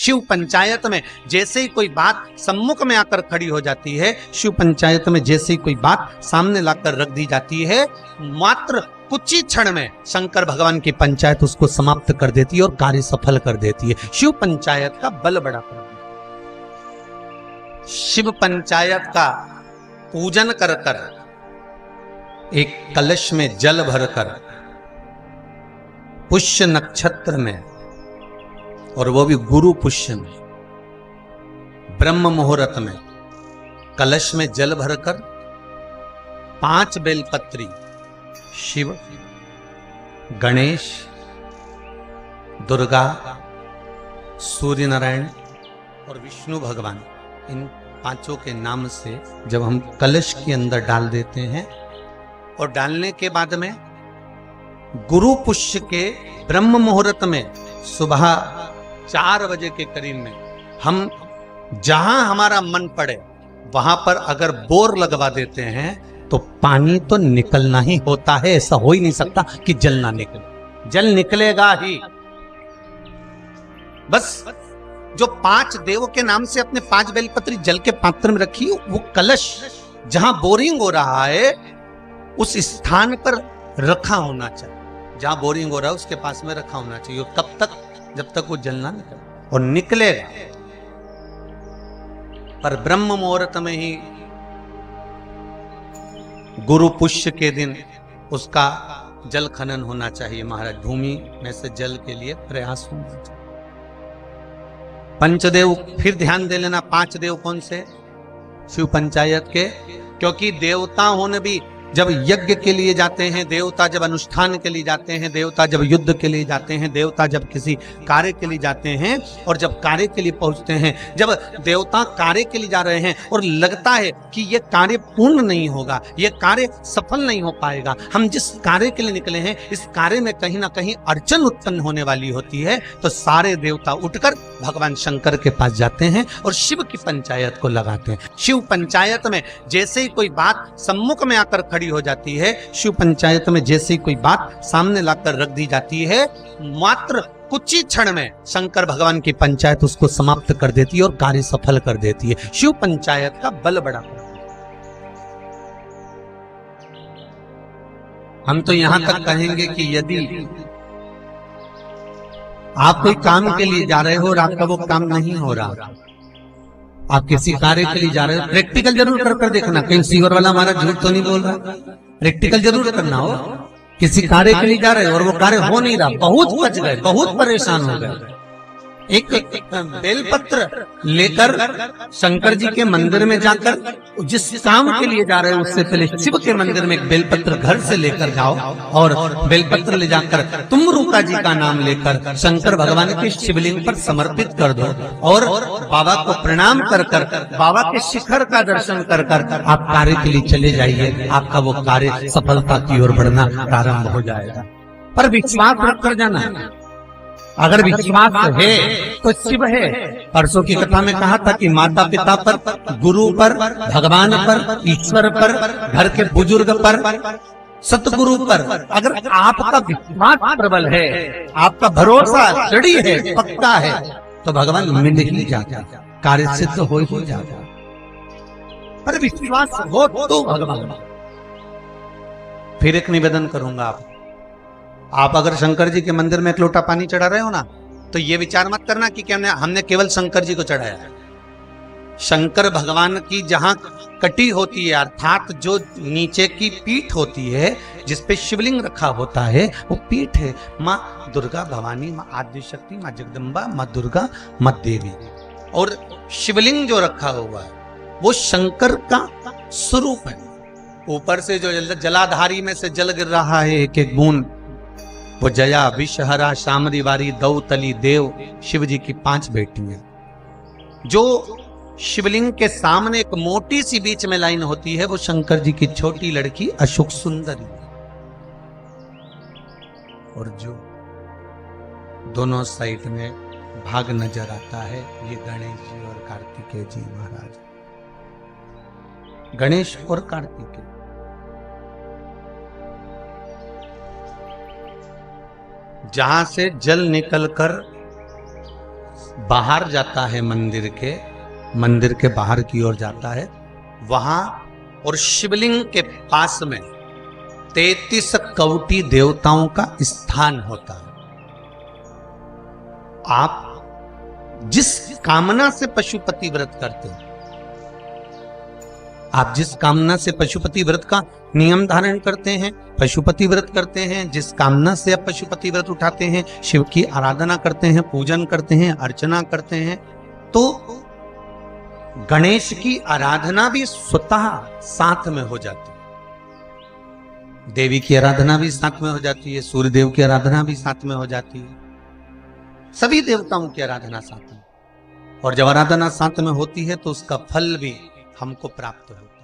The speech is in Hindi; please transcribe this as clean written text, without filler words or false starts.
शिव पंचायत में जैसे ही कोई बात सम्मुख में आकर खड़ी हो जाती है, शिव पंचायत में जैसे ही कोई बात सामने लाकर रख दी जाती है, मात्र कुछ ही क्षण में शंकर भगवान की पंचायत उसको समाप्त कर देती है और कार्य सफल कर देती है। शिव पंचायत का बल बड़ा प्रबल। शिव पंचायत का पूजन कर कर, एक कलश में जल भरकर, पुष्य नक्षत्र में, और वो भी गुरु पुष्य में, ब्रह्म मुहूर्त में, कलश में जल भरकर 5 बेलपत्री शिव, गणेश, दुर्गा, सूर्य नारायण और विष्णु भगवान, इन 5 के नाम से जब हम कलश के अंदर डाल देते हैं, और डालने के बाद में गुरु पुष्य के ब्रह्म मुहूर्त में सुबह 4 बजे के करीब में हम जहां हमारा मन पड़े वहां पर अगर बोर लगवा देते हैं तो पानी तो निकलना ही होता है। ऐसा हो ही नहीं सकता कि जल ना निकले, जल निकलेगा ही। बस जो 5 देव के नाम से अपने 5 बेलपत्री जल के पात्र में रखी, वो कलश जहां बोरिंग हो रहा है उस स्थान पर रखा होना चाहिए। जहां बोरिंग हो रहा है उसके पास में रखा होना चाहिए। कब तक? जब तक वो जल ना निकले, और निकलेगा। पर ब्रह्म मुहूर्त में ही गुरु पुष्य के दिन उसका जल खनन होना चाहिए। महाराज, भूमि में से जल के लिए प्रयास होना चाहिए। पंचदेव फिर ध्यान दे लेना। 5 देव कौन से? शिव पंचायत के। क्योंकि देवता होने भी जब यज्ञ के लिए जाते हैं, देवता जब अनुष्ठान के लिए जाते हैं, देवता जब युद्ध के लिए जाते हैं, देवता जब किसी कार्य के लिए जाते हैं, और जब कार्य के लिए पहुंचते हैं, जब देवता कार्य के लिए जा रहे हैं और लगता है कि यह कार्य पूर्ण नहीं होगा, यह कार्य सफल नहीं हो पाएगा, हम जिस कार्य के लिए निकले हैं इस कार्य में कहीं ना कहीं अड़चन उत्पन्न होने वाली होती है, तो सारे देवता उठकर भगवान शंकर के पास जाते हैं और शिव की पंचायत को लगाते हैं। शिव पंचायत में जैसे ही कोई बात सम्मुख में आकर खड़ी हो जाती है, शिव पंचायत में जैसे ही कोई बात सामने लाकर रख दी जाती है, मात्र कुछ ही क्षण में शंकर भगवान की पंचायत उसको समाप्त कर देती है और कार्य सफल कर देती है। शिव पंचायत का बल बड़ा। हम तो यहां तक कहेंगे कि यदि आप कोई काम के लिए जा रहे हो और आपका वो काम नहीं हो रहा, आप किसी कार्य के लिए जा रहे हो, प्रैक्टिकल जरूर कर देखना। कहीं सीवर वाला हमारा झूठ तो नहीं बोल रहा। प्रैक्टिकल जरूर करना हो। किसी कार्य के लिए जा रहे हो और वो कार्य हो नहीं रहा, बहुत बच गए, बहुत परेशान हो गए। एक बेलपत्र लेकर शंकर जी के मंदिर में जाकर जिस काम के लिए जा रहे हो उससे पहले शिव के मंदिर में एक बेलपत्र घर से लेकर जाओ, और बेलपत्र ले जाकर तुम रूपा जी का नाम लेकर शंकर भगवान के शिवलिंग पर समर्पित कर दो, और बाबा को प्रणाम कर कर, बाबा के शिखर का दर्शन कर कर आप कार्य के लिए चले जाइए। आपका वो कार्य सफलता की ओर बढ़ना प्रारंभ हो जाएगा। पर विश्वास रखकर जाना। अगर विश्वास है तो शिव है। परसों की कथा में कहा था कि माता पिता पर, गुरु पर, भगवान पर, ईश्वर पर, घर के बुजुर्ग पर, सतगुरु पर अगर आपका विश्वास प्रबल है, आपका भरोसा दृढ़ है, पक्का है, तो भगवान मिल ही जाता, कार्य सिद्ध हो ही जाता। पर विश्वास हो तो भगवान। फिर एक निवेदन करूंगा, आप अगर शंकर जी के मंदिर में एक लोटा पानी चढ़ा रहे हो ना, तो ये विचार मत करना कि हमने केवल शंकर जी को चढ़ाया है। शंकर भगवान की जहां कटी होती है, अर्थात जो नीचे की पीठ होती है जिसपे शिवलिंग रखा होता है, वो पीठ है माँ दुर्गा भवानी, माँ आदिशक्ति, माँ जगदम्बा, माँ दुर्गा, माँ देवी। और शिवलिंग जो रखा हुआ है वो शंकर का स्वरूप है। ऊपर से जो जलाधारी में से जल गिर रहा है एक एक बूंद, वो जया, विषहरा, शामरी वारी, दौतली, देव, शिव जी की 5 बेटियां। जो शिवलिंग के सामने एक मोटी सी बीच में लाइन होती है, वो शंकर जी की छोटी लड़की अशोक सुंदरी। और जो दोनों साइड में भाग नजर आता है, ये गणेश जी और कार्तिकेय जी महाराज। गणेश और कार्तिकेय जहां से जल निकलकर बाहर जाता है, मंदिर के बाहर की ओर जाता है, वहां और शिवलिंग के पास में 33 कवटी देवताओं का स्थान होता है। आप जिस कामना से पशुपति व्रत करते हैं, आप जिस कामना से पशुपति व्रत का नियम धारण करते हैं, पशुपति व्रत करते हैं, जिस कामना से आप पशुपति व्रत उठाते हैं, शिव की आराधना करते हैं, पूजन करते हैं, अर्चना करते हैं, तो गणेश की आराधना भी स्वतः साथ में हो जाती है, देवी की आराधना भी साथ में हो जाती है, सूर्य देव की आराधना भी साथ में हो जाती है, सभी देवताओं की आराधना साथ में। और जब आराधना साथ में होती है तो उसका फल भी हमको प्राप्त होता है।